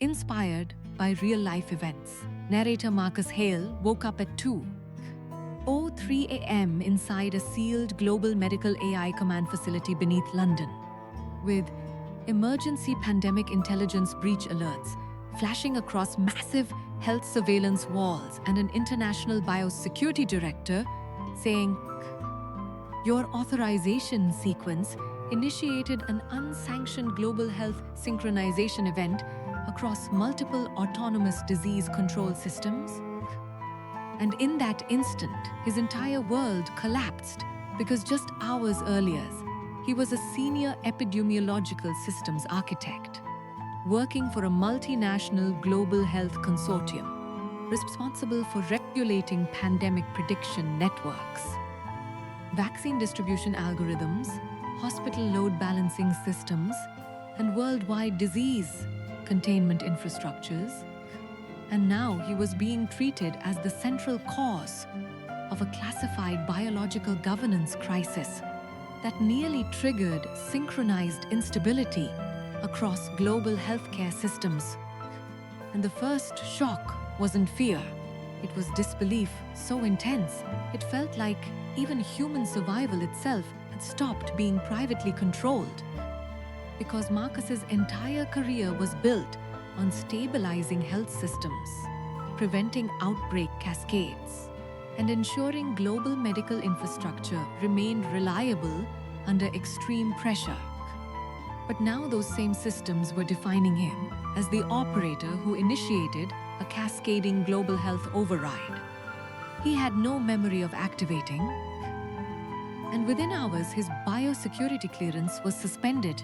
Inspired by real-life events, narrator Marcus Hale woke up at 2:03 a.m. inside a sealed global medical AI command facility beneath London, with emergency pandemic intelligence breach alerts flashing across massive health surveillance walls and an international biosecurity director saying, "Your authorization sequence initiated an unsanctioned global health synchronization event across multiple autonomous disease control systems." And in that instant, his entire world collapsed because just hours earlier, he was a senior epidemiological systems architect, working for a multinational global health consortium responsible for regulating pandemic prediction networks, vaccine distribution algorithms, hospital load balancing systems, and worldwide disease containment infrastructures. And now he was being treated as the central cause of a classified biological governance crisis that nearly triggered synchronized instability across global healthcare systems. And the first shock wasn't fear. It was disbelief so intense, it felt like even human survival itself had stopped being privately controlled. Because Marcus's entire career was built on stabilizing health systems, preventing outbreak cascades, and ensuring global medical infrastructure remained reliable under extreme pressure. But now those same systems were defining him as the operator who initiated a cascading global health override he had no memory of activating. And within hours, his biosecurity clearance was suspended,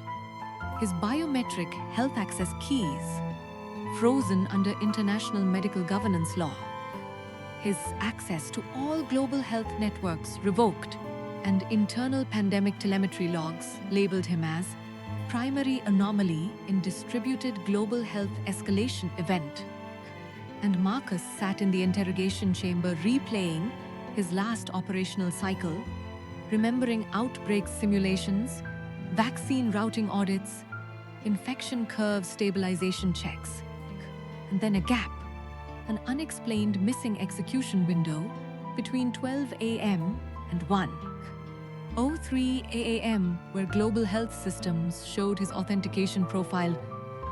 his biometric health access keys frozen under international medical governance law, his access to all global health networks revoked, and internal pandemic telemetry logs labeled him as primary anomaly in distributed global health escalation event. And Marcus sat in the interrogation chamber replaying his last operational cycle, remembering outbreak simulations, vaccine routing audits, infection curve stabilization checks, and then a gap, an unexplained missing execution window between 12 a.m. and 1:03 a.m. where global health systems showed his authentication profile,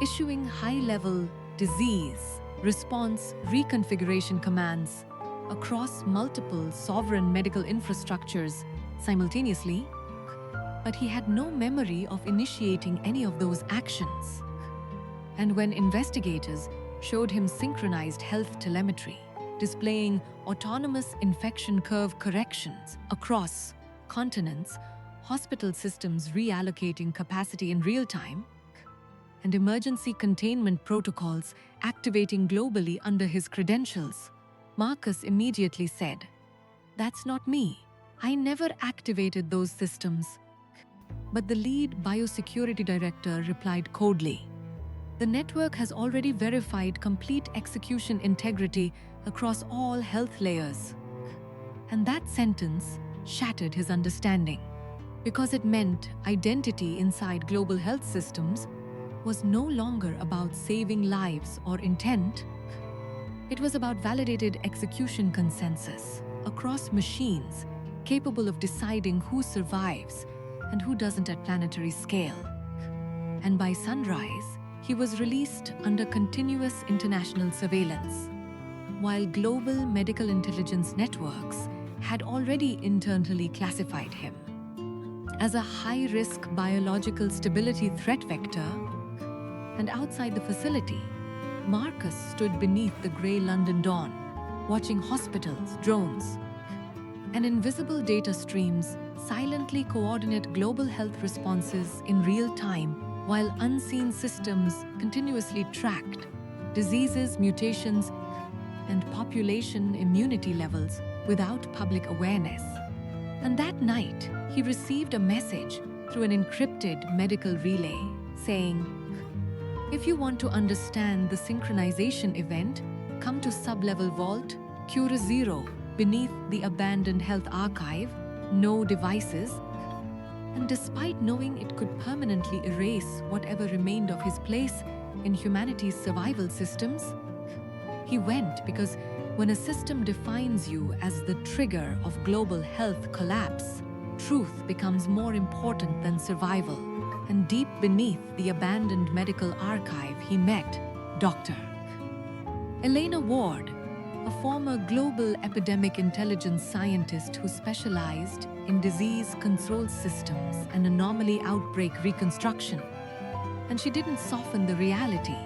issuing high-level disease response reconfiguration commands across multiple sovereign medical infrastructures simultaneously. But he had no memory of initiating any of those actions. And when investigators showed him synchronized health telemetry, displaying autonomous infection curve corrections across continents, hospital systems reallocating capacity in real time, and emergency containment protocols activating globally under his credentials, Marcus immediately said, "That's not me. I never activated those systems." But the lead biosecurity director replied coldly, "The network has already verified complete execution integrity across all health layers." And that sentence shattered his understanding, because it meant identity inside global health systems was no longer about saving lives or intent. It was about validated execution consensus across machines capable of deciding who survives and who doesn't at planetary scale. And by sunrise, he was released under continuous international surveillance, while global medical intelligence networks had already internally classified him as a high-risk biological stability threat vector. And outside the facility, Marcus stood beneath the grey London dawn, watching hospitals, drones, and invisible data streams silently coordinate global health responses in real time, while unseen systems continuously tracked diseases, mutations, and population immunity levels without public awareness. And that night, he received a message through an encrypted medical relay saying, "If you want to understand the synchronization event, come to Sublevel Vault, Cura Zero, beneath the abandoned health archive, no devices." And despite knowing it could permanently erase whatever remained of his place in humanity's survival systems? He went because when a system defines you as the trigger of global health collapse, truth becomes more important than survival. And deep beneath the abandoned medical archive, he met Dr. Elena Ward, a former global epidemic intelligence scientist who specialized in disease control systems and anomaly outbreak reconstruction. And she didn't soften the reality.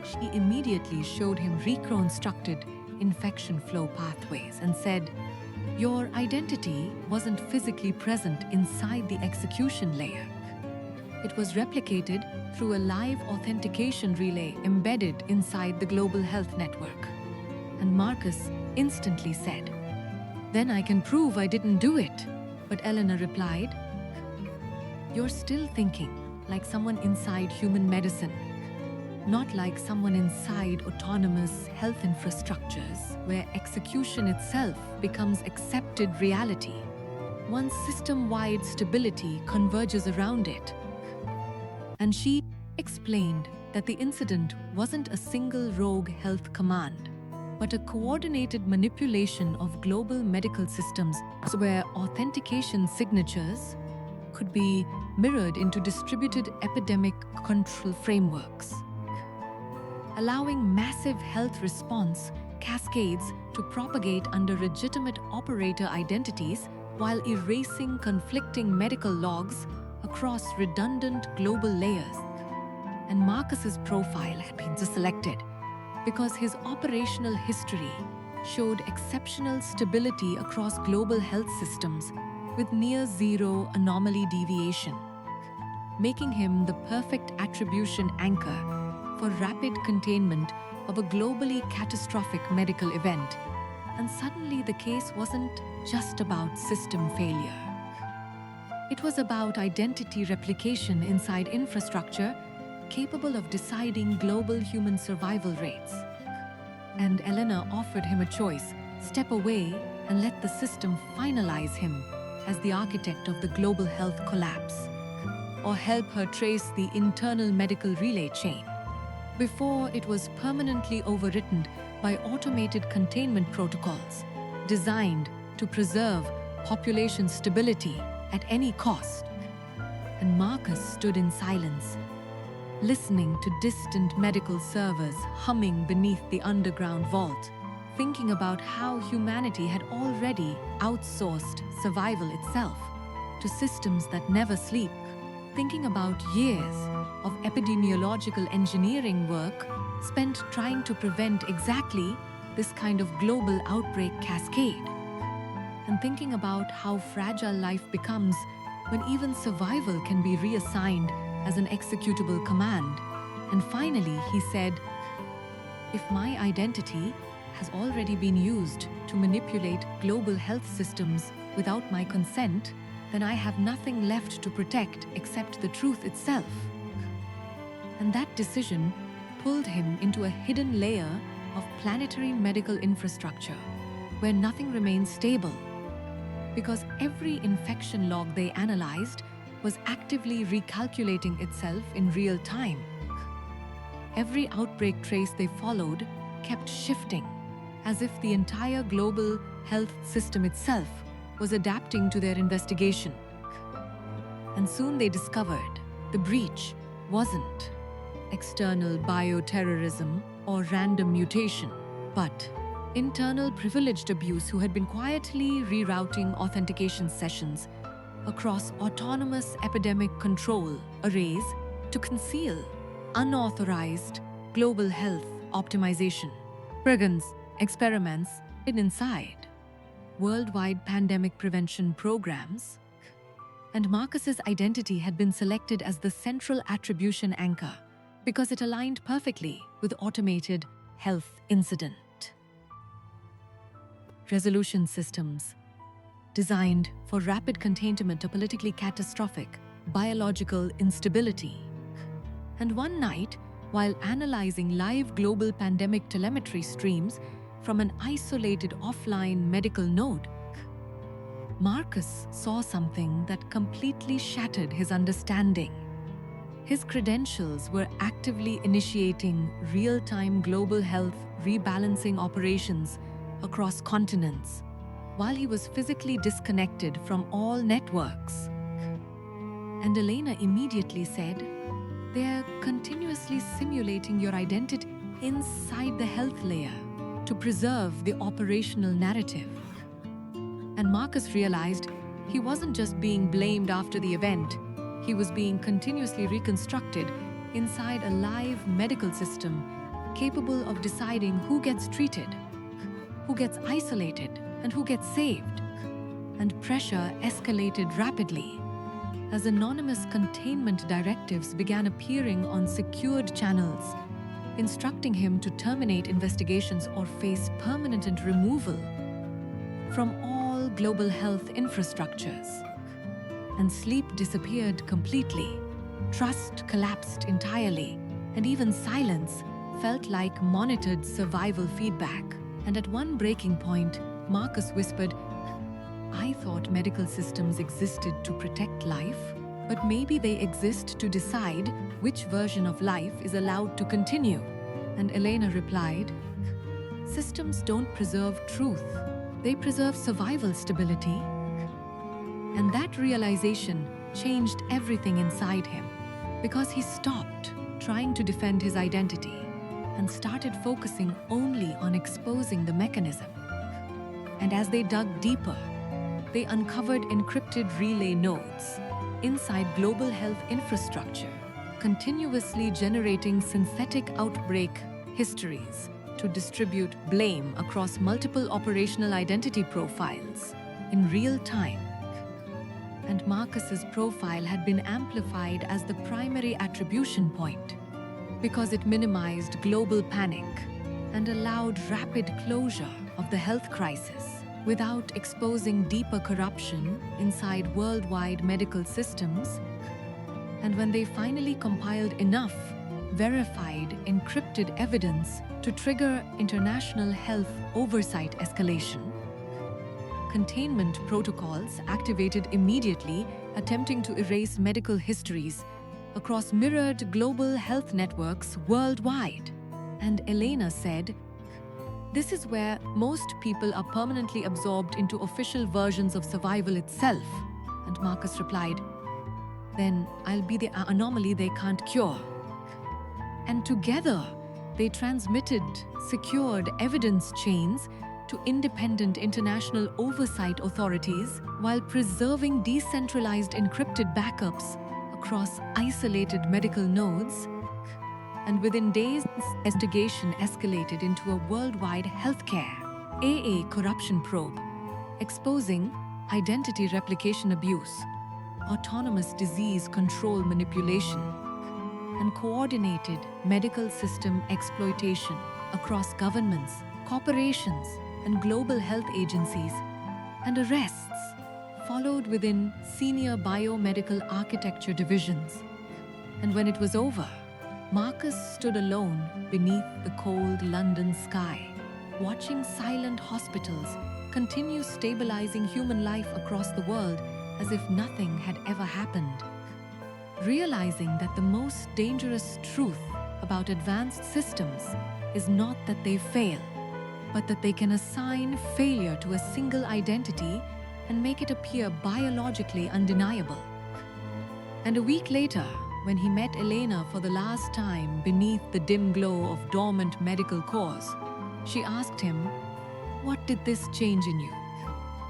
She immediately showed him reconstructed infection flow pathways and said, "Your identity wasn't physically present inside the execution layer. It was replicated through a live authentication relay embedded inside the global health network." And Marcus instantly said, "Then I can prove I didn't do it." But Eleanor replied, "You're still thinking like someone inside human medicine, not like someone inside autonomous health infrastructures where execution itself becomes accepted reality, once system-wide stability converges around it." And she explained that the incident wasn't a single rogue health command, but a coordinated manipulation of global medical systems where authentication signatures could be mirrored into distributed epidemic control frameworks, allowing massive health response cascades to propagate under legitimate operator identities while erasing conflicting medical logs across redundant global layers. And Marcus's profile had been selected because his operational history showed exceptional stability across global health systems with near-zero anomaly deviation, making him the perfect attribution anchor for rapid containment of a globally catastrophic medical event. And suddenly the case wasn't just about system failure. It was about identity replication inside infrastructure capable of deciding global human survival rates. And Elena offered him a choice: step away and let the system finalize him as the architect of the global health collapse, or help her trace the internal medical relay chain before it was permanently overwritten by automated containment protocols designed to preserve population stability at any cost. And Marcus stood in silence, listening to distant medical servers humming beneath the underground vault, thinking about how humanity had already outsourced survival itself to systems that never sleep, thinking about years of epidemiological engineering work spent trying to prevent exactly this kind of global outbreak cascade, and thinking about how fragile life becomes when even survival can be reassigned as an executable command. And finally, he said, "If my identity has already been used to manipulate global health systems without my consent, then I have nothing left to protect except the truth itself." And that decision pulled him into a hidden layer of planetary medical infrastructure where nothing remains stable, because every infection log they analyzed was actively recalculating itself in real time. Every outbreak trace they followed kept shifting, as if the entire global health system itself was adapting to their investigation. And soon they discovered the breach wasn't external bioterrorism or random mutation, but internal privileged abuse who had been quietly rerouting authentication sessions across autonomous epidemic control arrays to conceal unauthorized global health optimization, brigands, experiments hidden inside worldwide pandemic prevention programs. And Marcus's identity had been selected as the central attribution anchor because it aligned perfectly with automated health incident resolution systems designed for rapid containment of politically catastrophic biological instability. And one night, while analyzing live global pandemic telemetry streams from an isolated offline medical node, Marcus saw something that completely shattered his understanding. His credentials were actively initiating real-time global health rebalancing operations across continents, while he was physically disconnected from all networks. And Elena immediately said, "They're continuously simulating your identity inside the health layer to preserve the operational narrative." And Marcus realized he wasn't just being blamed after the event, he was being continuously reconstructed inside a live medical system capable of deciding who gets treated, who gets isolated, and who gets saved. And pressure escalated rapidly as anonymous containment directives began appearing on secured channels, instructing him to terminate investigations or face permanent removal from all global health infrastructures. And sleep disappeared completely, trust collapsed entirely, and even silence felt like monitored survival feedback. And at one breaking point, Marcus whispered, "I thought medical systems existed to protect life, but maybe they exist to decide which version of life is allowed to continue." And Elena replied, "Systems don't preserve truth, they preserve survival stability." And that realization changed everything inside him, because he stopped trying to defend his identity and started focusing only on exposing the mechanism. And as they dug deeper, they uncovered encrypted relay nodes inside global health infrastructure, continuously generating synthetic outbreak histories to distribute blame across multiple operational identity profiles in real time. And Marcus's profile had been amplified as the primary attribution point because it minimized global panic and allowed rapid closure of the health crisis without exposing deeper corruption inside worldwide medical systems. And when they finally compiled enough verified encrypted evidence to trigger international health oversight escalation, containment protocols activated immediately, attempting to erase medical histories across mirrored global health networks worldwide. And Elena said, "This is where most people are permanently absorbed into official versions of survival itself." And Marcus replied, "Then I'll be the anomaly they can't cure." And together, they transmitted secured evidence chains to independent international oversight authorities while preserving decentralized encrypted backups across isolated medical nodes. And within days, investigation escalated into a worldwide healthcare AA corruption probe, exposing identity replication abuse, autonomous disease control manipulation, and coordinated medical system exploitation across governments, corporations, and global health agencies. And arrests followed within senior biomedical architecture divisions. And when it was over, Marcus stood alone beneath the cold London sky, watching silent hospitals continue stabilizing human life across the world as if nothing had ever happened. Realizing that the most dangerous truth about advanced systems is not that they fail, but that they can assign failure to a single identity and make it appear biologically undeniable. And a week later, when he met Elena for the last time beneath the dim glow of dormant medical cores, she asked him, "What did this change in you?"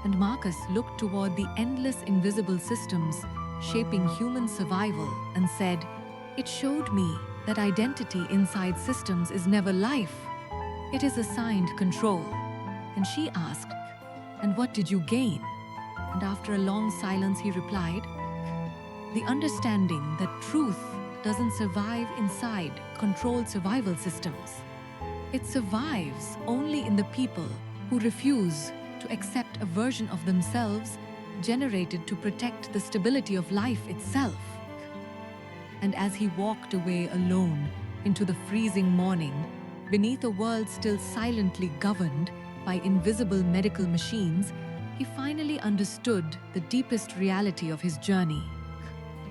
And Marcus looked toward the endless invisible systems shaping human survival and said, "It showed me that identity inside systems is never life. It is assigned control." And she asked, "And what did you gain?" And after a long silence, he replied, "The understanding that truth doesn't survive inside controlled survival systems. It survives only in the people who refuse to accept a version of themselves generated to protect the stability of life itself." And as he walked away alone into the freezing morning, beneath a world still silently governed by invisible medical machines, he finally understood the deepest reality of his journey.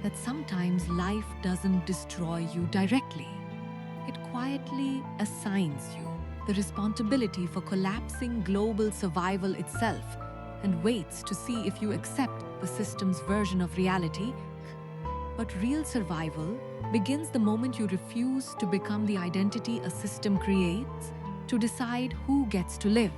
that sometimes life doesn't destroy you directly. It quietly assigns you the responsibility for collapsing global survival itself and waits to see if you accept the system's version of reality. But real survival begins the moment you refuse to become the identity a system creates to decide who gets to live.